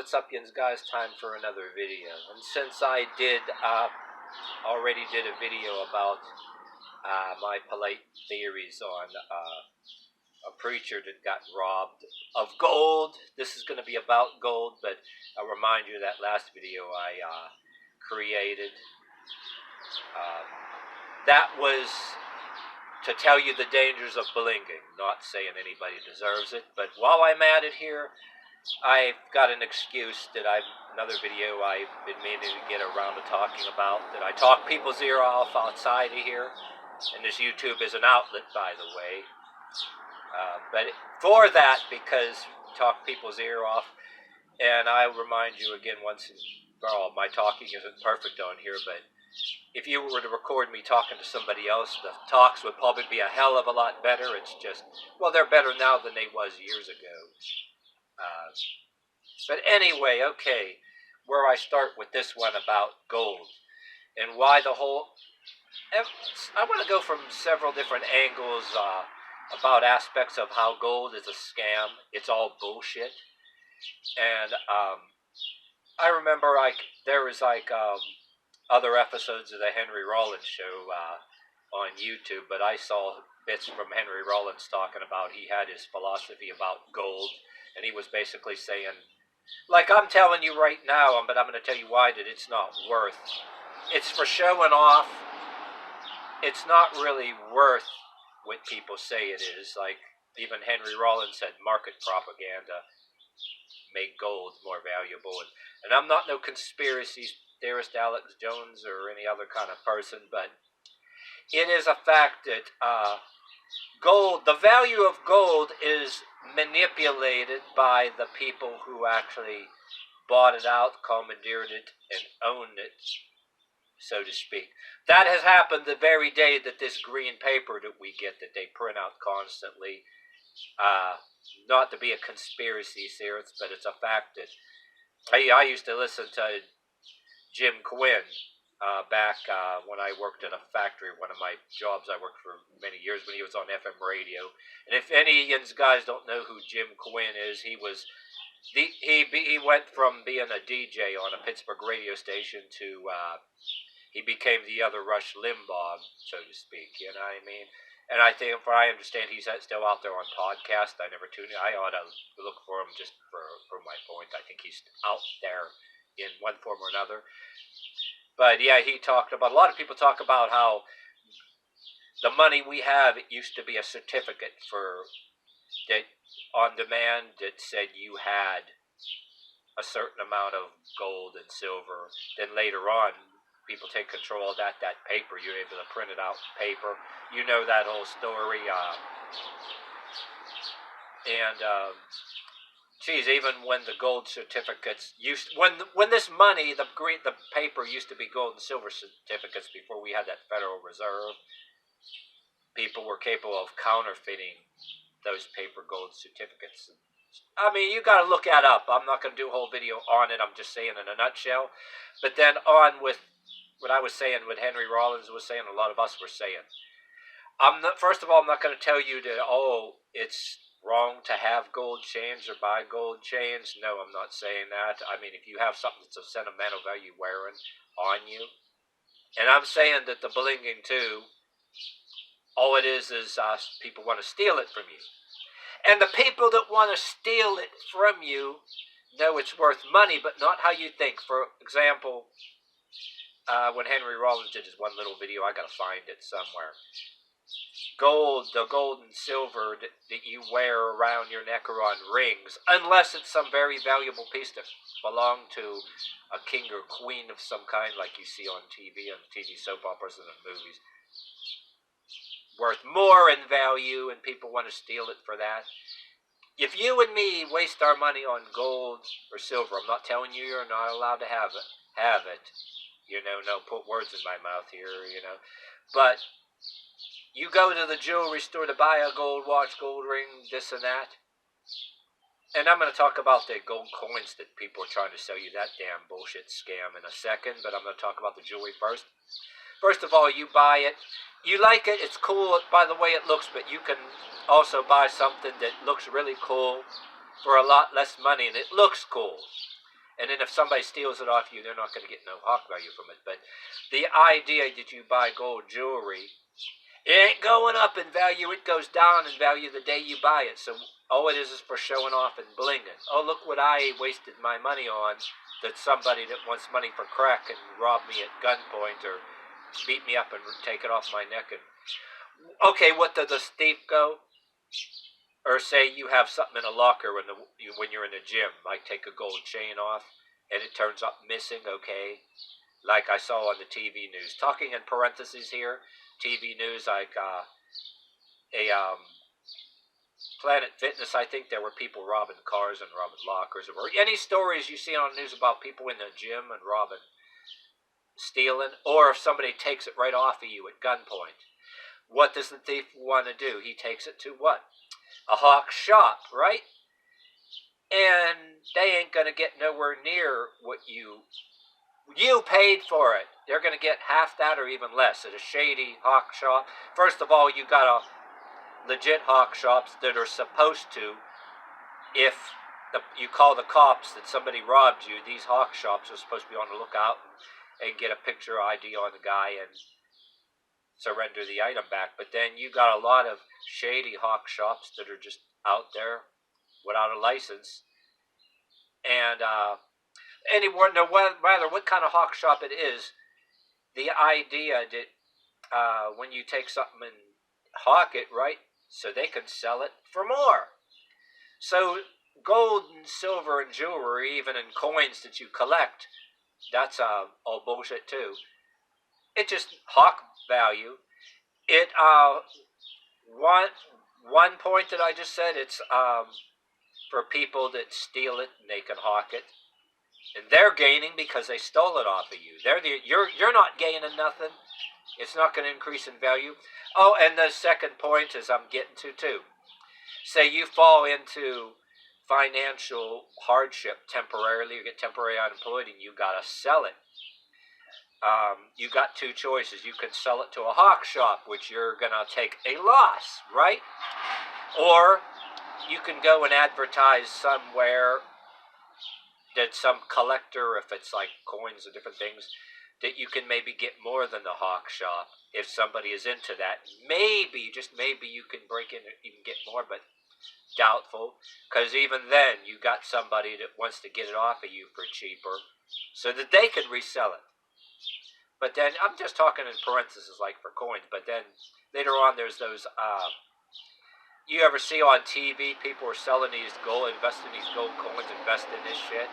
what's up, yins guys? Time for another video. And since I already did a video about my polite theories on a preacher that got robbed of gold, this is going to be about gold, but I'll remind you that last video I created, that was to tell you the dangers of blinging, not saying anybody deserves it, but while I'm at it here, I've got an excuse that another video I've been meaning to get around to talking about, that I talk people's ear off outside of here, and this YouTube is an outlet, by the way, but for that, because talk people's ear off, and I remind you again once and for all, my talking isn't perfect on here, but if you were to record me talking to somebody else, the talks would probably be a hell of a lot better. It's just, well, they're better now than they was years ago. But anyway, okay, where I start with this one about gold and why the whole, I want to go from several different angles about aspects of how gold is a scam. It's all bullshit. And I remember there was other episodes of the Henry Rollins show on YouTube, but I saw bits from Henry Rollins talking about he had his philosophy about gold, and he was basically saying, like I'm telling you right now, but I'm going to tell you why, that it's not worth. It's for showing off. It's not really worth what people say it is. Like even Henry Rollins said, market propaganda make gold more valuable. And I'm not no conspiracy theorist Alex Jones or any other kind of person, but it is a fact that gold, the value of gold is manipulated by the people who actually bought it out, commandeered it, and owned it, so to speak. That has happened the very day that this green paper that we get, that they print out constantly, not to be a conspiracy theorist, but it's a fact that I used to listen to Jim Quinn back when I worked in a factory. One of my jobs I worked for many years when he was on FM radio. And if any of you guys don't know who Jim Quinn is, he went from being a DJ on a Pittsburgh radio station to he became the other Rush Limbaugh, so to speak. You know what I mean? And I think, from what I understand, he's still out there on podcast. I never tune in. I ought to look for him just for my point. I think he's out there in one form or another. But yeah, he talked about, a lot of people talk about how the money we have, it used to be a certificate for that on demand that said you had a certain amount of gold and silver. Then later on, people take control of that paper. You're able to print it out in paper. You know that whole story. Geez, even when the gold certificates when this money, the paper used to be gold and silver certificates before we had that Federal Reserve, people were capable of counterfeiting those paper gold certificates. I mean, you got to look that up. I'm not going to do a whole video on it. I'm just saying in a nutshell. But then on with what I was saying, what Henry Rollins was saying, a lot of us were saying. First of all, I'm not going to tell you that, it's wrong to have gold chains or buy gold chains. No, I'm not saying that. I mean, if you have something that's of sentimental value wearing on you, and I'm saying that the blinging too, all it is people want to steal it from you, and the people that want to steal it from you know it's worth money, but not how you think. For example, when Henry Rollins did his one little video, I gotta find it somewhere. The gold and silver that you wear around your neck or on rings, unless it's some very valuable piece that belonged to a king or queen of some kind, like you see on TV soap operas and movies, worth more in value, and people want to steal it for that. If you and me waste our money on gold or silver, I'm not telling you you're not allowed to have it. You know, no put words in my mouth here, you know, but you go to the jewelry store to buy a gold watch, gold ring, this and that. And I'm going to talk about the gold coins that people are trying to sell you, that damn bullshit scam, in a second. But I'm going to talk about the jewelry first. First of all, you buy it. You like it. It's cool by the way it looks. But you can also buy something that looks really cool for a lot less money. And it looks cool. And then if somebody steals it off you, they're not going to get no hawk value from it. But the idea that you buy gold jewelry, it ain't going up in value. It goes down in value the day you buy it. So all it is for showing off and blinging. Oh, look what I wasted my money on. That somebody that wants money for crack and rob me at gunpoint or beat me up and take it off my neck. And okay, what does the thief go? Or say you have something in a locker when you're in the gym, like take a gold chain off and it turns up missing. Okay, like I saw on the TV news. Talking in parentheses here, TV news like Planet Fitness. I think there were people robbing cars and robbing lockers. Or any stories you see on the news about people in the gym and robbing, stealing, or if somebody takes it right off of you at gunpoint. What does the thief want to do? He takes it to what? A hawk shop, right? And they ain't going to get nowhere near what you paid for it. They're going to get half that or even less at a shady hawk shop. First of all, you got a legit hawk shops that are supposed to, if you call the cops that somebody robbed you, these hawk shops are supposed to be on the lookout and get a picture ID on the guy and surrender the item back. But then you got a lot of shady hawk shops that are just out there without a license. And no matter what kind of hawk shop it is, the idea that when you take something and hawk it, right, so they can sell it for more. So gold and silver and jewelry, even in coins that you collect, that's all bullshit too. It just hawk value. It one point that I just said, it's for people that steal it and they can hawk it, and they're gaining because they stole it off of you. You're not gaining nothing. It's not going to increase in value. Oh, and the second point is I'm getting to too. Say you fall into financial hardship temporarily, you get temporary unemployed, and you got to sell it. You got two choices. You can sell it to a hawk shop, which you're going to take a loss, right? Or you can go and advertise somewhere that some collector, if it's like coins or different things, that you can maybe get more than the hawk shop. If somebody is into that, maybe, just maybe, you can break in and even get more, but doubtful, because even then you got somebody that wants to get it off of you for cheaper so that they can resell it. But then I'm just talking in parentheses like for coins, but then later on there's those you ever see on TV people are selling these gold, investing these gold coins, invest in this shit.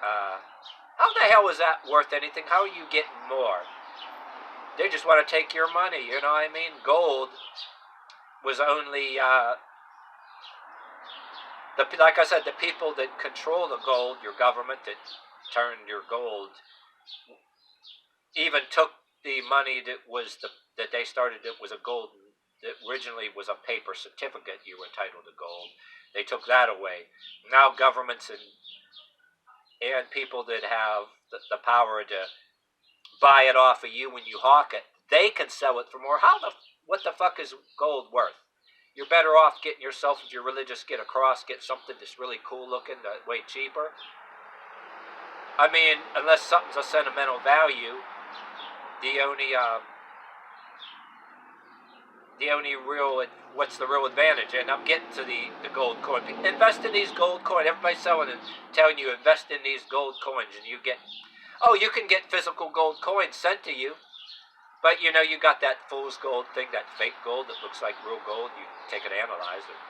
How the hell is that worth anything? How are you getting more? They just want to take your money, you know what I mean? Gold was only like I said, the people that control the gold, your government that turned your gold, even took the money that they started that was a gold, that originally was a paper certificate you were entitled to gold. They took that away. Now governments and people that have the power to buy it off of you when you hawk it, they can sell it for more. What the fuck is gold worth? You're better off getting yourself, if you're religious, get a cross, get something that's really cool looking, way cheaper. I mean, unless something's a sentimental value, the only real, what's the real advantage? And I'm getting to the gold coin. Invest in these gold coins. Everybody's selling and telling you invest in these gold coins, and you can get physical gold coins sent to you. But you got that fool's gold thing, that fake gold that looks like real gold. You take it and analyze it.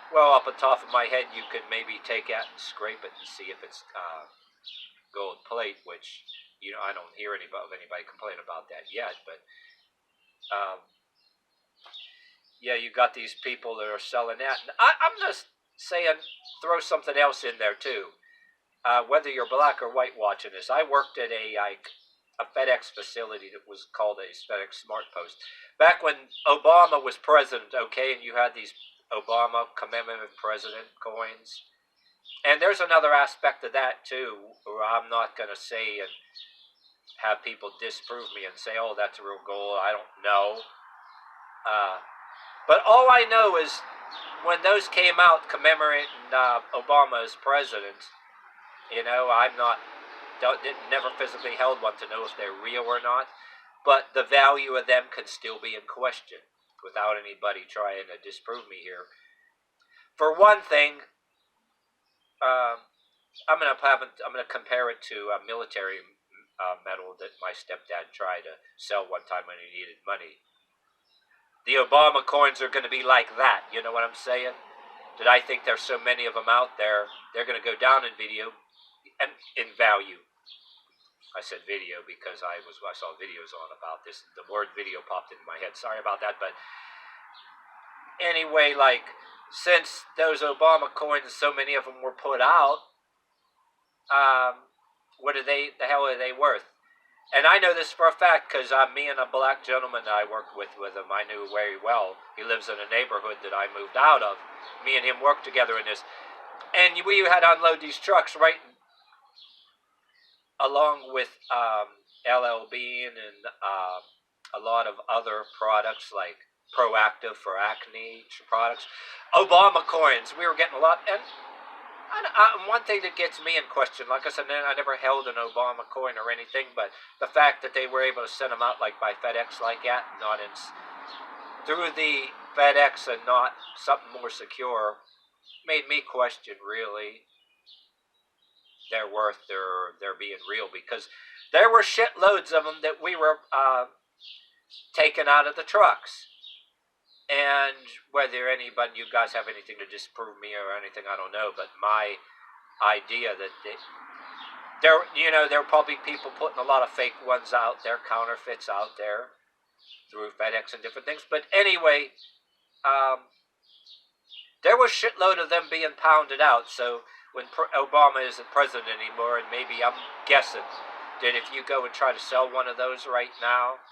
Well, off the top of my head, you could maybe take it and scrape it and see if it's gold plate, which I don't hear anybody complain about that yet. But yeah, you got these people that are selling that. And I'm just saying, throw something else in there too. Whether you're black or white watching this, I worked at a FedEx facility that was called a FedEx Smart Post. Back when Obama was president, okay, and you had these Obama commemorative president coins. And there's another aspect of that too, where I'm not going to say and have people disprove me and say, oh, that's real gold. I don't know. But all I know is when those came out commemorating Obama as president, You know, I'm not, never physically held one to know if they're real or not, but the value of them can still be in question without anybody trying to disprove me here. For one thing, um, I'm gonna compare it to a military medal that my stepdad tried to sell one time when he needed money. The Obama coins are going to be like that. You know what I'm saying? That I think there's so many of them out there, they're going to go down in video and in value. I said video because I saw videos on about this. The word video popped into my head. Sorry about that, but anyway, like since those Obama coins, so many of them were put out, what are they? The hell are they worth? And I know this for a fact because me and a black gentleman that I worked with him, I knew very well. He lives in a neighborhood that I moved out of. Me and him worked together in this, and we had to unload these trucks right along with LL Bean and a lot of other products like Proactive for acne products, Obama coins. We were getting a lot, and one thing that gets me in question, like I said, I never held an Obama coin or anything, but the fact that they were able to send them out like by FedEx like that, not in through the FedEx and not something more secure, made me question really their worth, their being real, because there were shitloads of them that we were taken out of the trucks. And whether anybody, you guys have anything to disprove me or anything, I don't know. But my idea that there are probably people putting a lot of fake ones out there, counterfeits out there through FedEx and different things. But anyway, there was shitload of them being pounded out. So when Obama isn't president anymore, and maybe I'm guessing that if you go and try to sell one of those right now,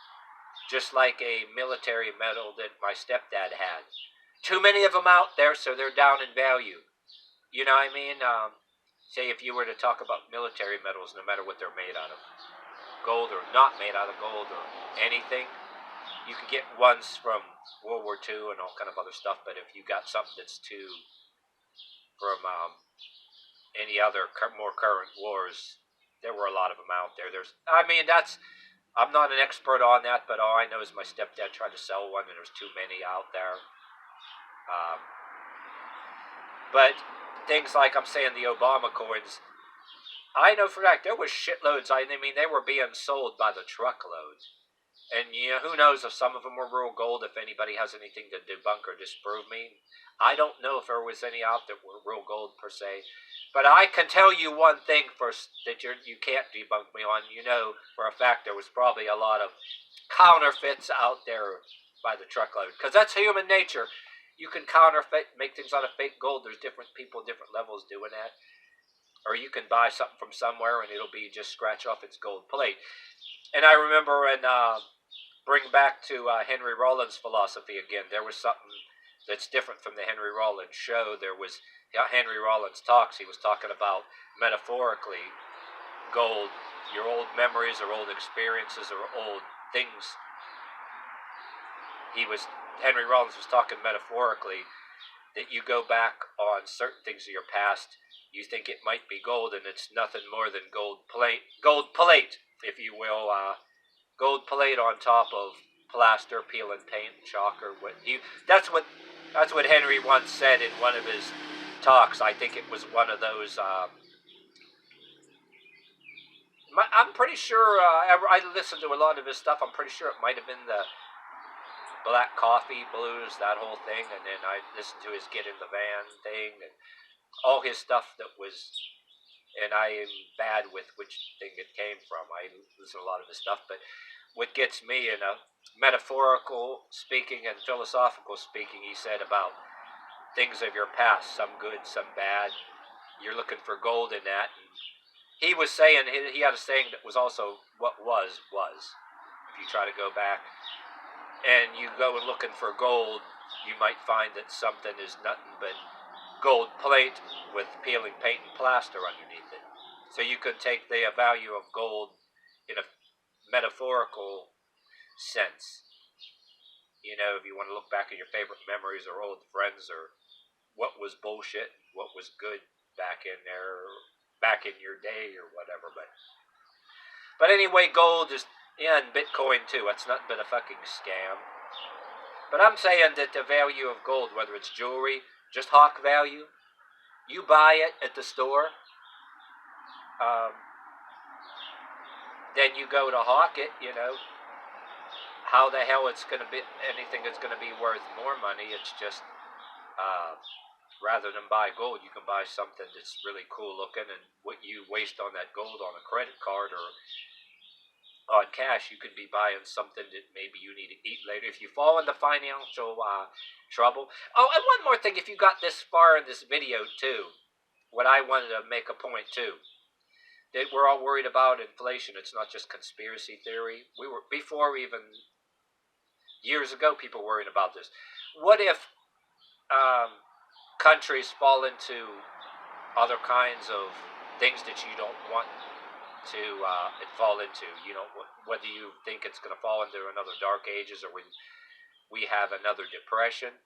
just like a military medal that my stepdad had. Too many of them out there, so they're down in value. You know what I mean? Say if you were to talk about military medals, no matter what they're made out of, gold or not made out of gold or anything, you can get ones from World War II and all kind of other stuff, but if you got something that's from any other more current wars, there were a lot of them out there. I'm not an expert on that, but all I know is my stepdad tried to sell one, and there's too many out there. But things like I'm saying the Obama coins, I know for a fact there was shitloads. I mean, they were being sold by the truckload. And who knows if some of them were real gold, if anybody has anything to debunk or disprove me. I don't know if there was any out that were real gold per se. But I can tell you one thing first that you can't debunk me on. You know for a fact there was probably a lot of counterfeits out there by the truckload. Because that's human nature. You can counterfeit, make things out of fake gold. There's different people, different levels doing that. Or you can buy something from somewhere and it'll be just scratch off its gold plate. And I remember bring back to Henry Rollins' philosophy again. There was something that's different from the Henry Rollins show. There was Henry Rollins talks. He was talking about metaphorically gold, your old memories or old experiences or old things. Henry Rollins was talking metaphorically that you go back on certain things of your past. You think it might be gold, and it's nothing more than gold plate, if you will. Gold plate on top of plaster, peel and paint, chalk, or what. That's what Henry once said in one of his talks. I think it was one of those. I'm pretty sure. I listened to a lot of his stuff. I'm pretty sure it might have been the Black Coffee Blues, that whole thing, and then I listened to his Get in the Van thing and all his stuff that was. And I am bad with which thing it came from. I listen to a lot of his stuff, but what gets me in a metaphorical speaking and philosophical speaking, he said about things of your past, some good, some bad. You're looking for gold in that. And he was saying, he had a saying that was also what was. If you try to go back and you go and looking for gold, you might find that something is nothing but gold plate with peeling paint and plaster underneath it. So you could take the value of gold in a metaphorical sense. If you want to look back at your favorite memories or old friends or what was bullshit, what was good back in there, back in your day or whatever. But anyway, gold is, yeah, and Bitcoin too. It's nothing but a fucking scam. But I'm saying that the value of gold, whether it's jewelry, just HOCK value, you buy it at the store, then you go to HOCK it, you know. How the hell it's going to be, anything that's going to be worth more money, it's just, rather than buy gold, you can buy something that's really cool looking, and what you waste on that gold on a credit card or on cash, you could be buying something that maybe you need to eat later. If you fall into financial trouble. Oh, and one more thing, if you got this far in this video too, what I wanted to make a point too, that we're all worried about inflation. It's not just conspiracy theory. We were, before even years ago, people worried about this. What if countries fall into other kinds of things that you don't want to fall into? You know, whether you think it's going to fall into another dark ages, or when we have another depression.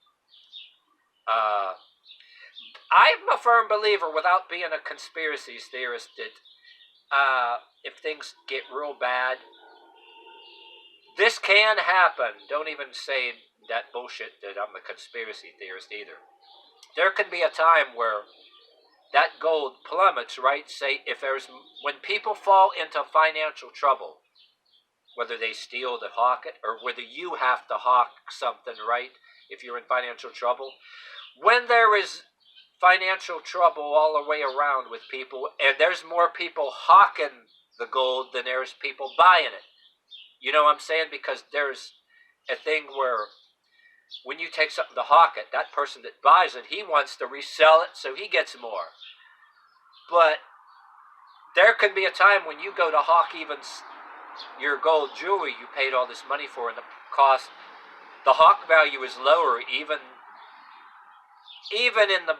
I'm a firm believer, without being a conspiracy theorist, that if things get real bad, this can happen. Don't even say that bullshit that I'm a conspiracy theorist either. There can be a time where that gold plummets, right? Say, if there's, when people fall into financial trouble, whether they steal to HOCK it, or whether you have to HOCK something, right? If you're in financial trouble, when there is financial trouble all the way around with people, and there's more people HOCKing the gold than there's people buying it. You know what I'm saying? Because there's a thing where when you take something to HOCK it, that person that buys it, he wants to resell it so he gets more. But there can be a time when you go to HOCK even your gold jewelry you paid all this money for, and the cost, the HOCK value is lower, even in the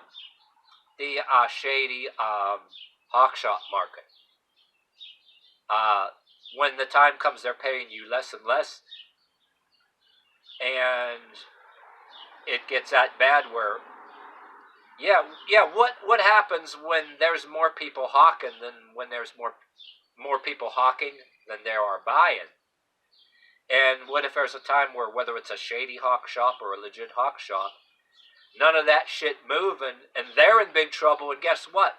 shady HOCK shop market. When the time comes, they're paying you less and less, and it gets that bad where, what happens when there's more people HOCKing than when there's more people HOCKing than there are buying? And what if there's a time where, whether it's a shady HOCK shop or a legit HOCK shop, none of that shit moving, and they're in big trouble, and guess what?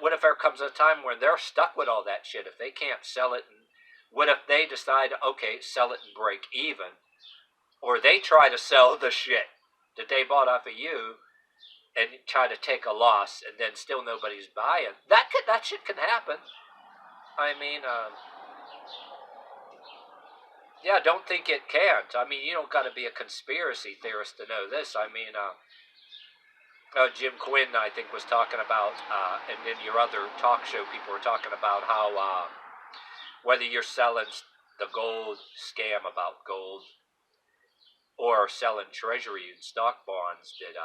What if there comes a time where they're stuck with all that shit, if they can't sell it, and what if they decide, okay, sell it and break even, or they try to sell the shit that they bought off of you and try to take a loss, and then still nobody's buying? That shit can happen. I mean, yeah, don't think it can't. I mean, you don't got to be a conspiracy theorist to know this. I mean, Jim Quinn, I think, was talking about, and then your other talk show people were talking about how whether you're selling the gold scam about gold, or selling treasury and stock bonds, that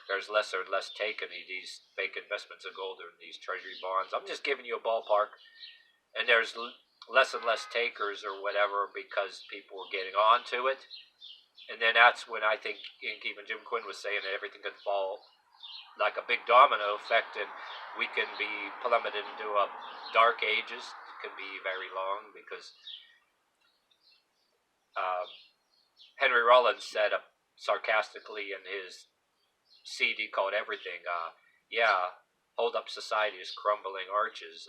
there's less and less taken these fake investments of gold or these treasury bonds. I'm just giving you a ballpark, and there's less and less takers or whatever, because people were getting onto it. And then that's when I think even Jim Quinn was saying that everything could fall like a big domino effect, and we can be plummeted into a dark ages. It can be very long, because Henry Rollins said sarcastically in his CD called Everything, hold up society's crumbling arches.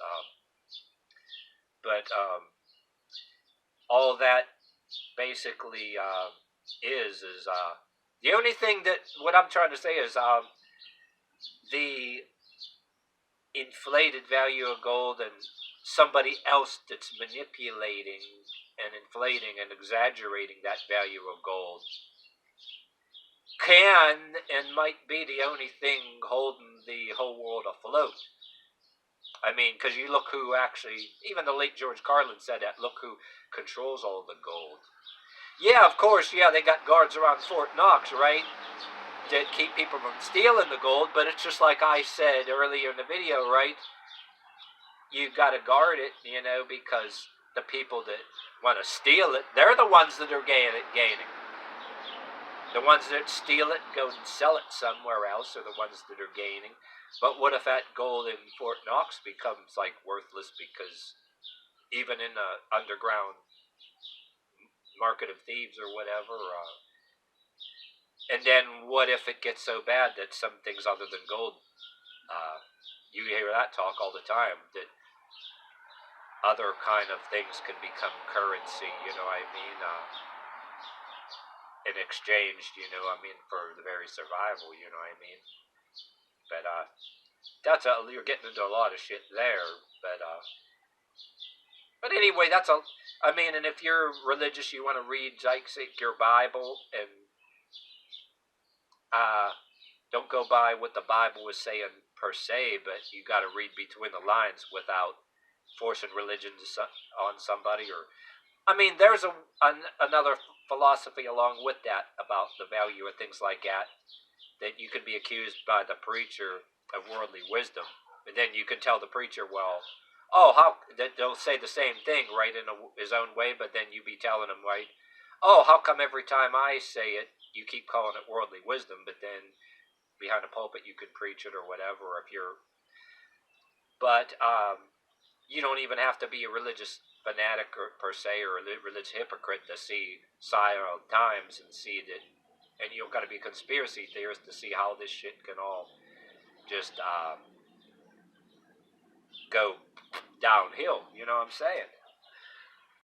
But all that basically is the only thing that, what I'm trying to say is the inflated value of gold, and somebody else that's manipulating and inflating and exaggerating that value of gold can and might be the only thing holding the whole world afloat. I mean, because you look who actually, even the late George Carlin said that, look who controls all the gold. Yeah, of course, yeah, they got guards around Fort Knox, right, that keep people from stealing the gold, but it's just like I said earlier in the video, right? You got to guard it, you know, because the people that want to steal it, they're the ones that are gaining. The ones that steal it and go and sell it somewhere else are the ones that are gaining. But what if that gold in Fort Knox becomes like worthless because even in the underground market of thieves or whatever, and then what if it gets so bad that some things other than gold, uh, you hear that talk all the time, that other kind of things can become currency, you know what I mean, in exchange, you know what I mean, for the very survival, you know what I mean. But you're getting into a lot of shit there, but anyway, I mean, and if you're religious, you want to read, like, say, your Bible, and don't go by what the Bible is saying per se, but you got to read between the lines without forcing religion on somebody. Or, I mean, there's another philosophy along with that about the value of things like that you could be accused by the preacher of worldly wisdom, and then you can tell the preacher, well, oh, how they'll say the same thing right in his own way, but then you be telling him, right, oh, how come every time I say it, you keep calling it worldly wisdom, but then behind a pulpit you could preach it or whatever. If you're, but you don't even have to be a religious fanatic or, per se, or a religious hypocrite to see sign of times and see that, and you've got to be a conspiracy theorist to see how this shit can all just go downhill. You know what I'm saying?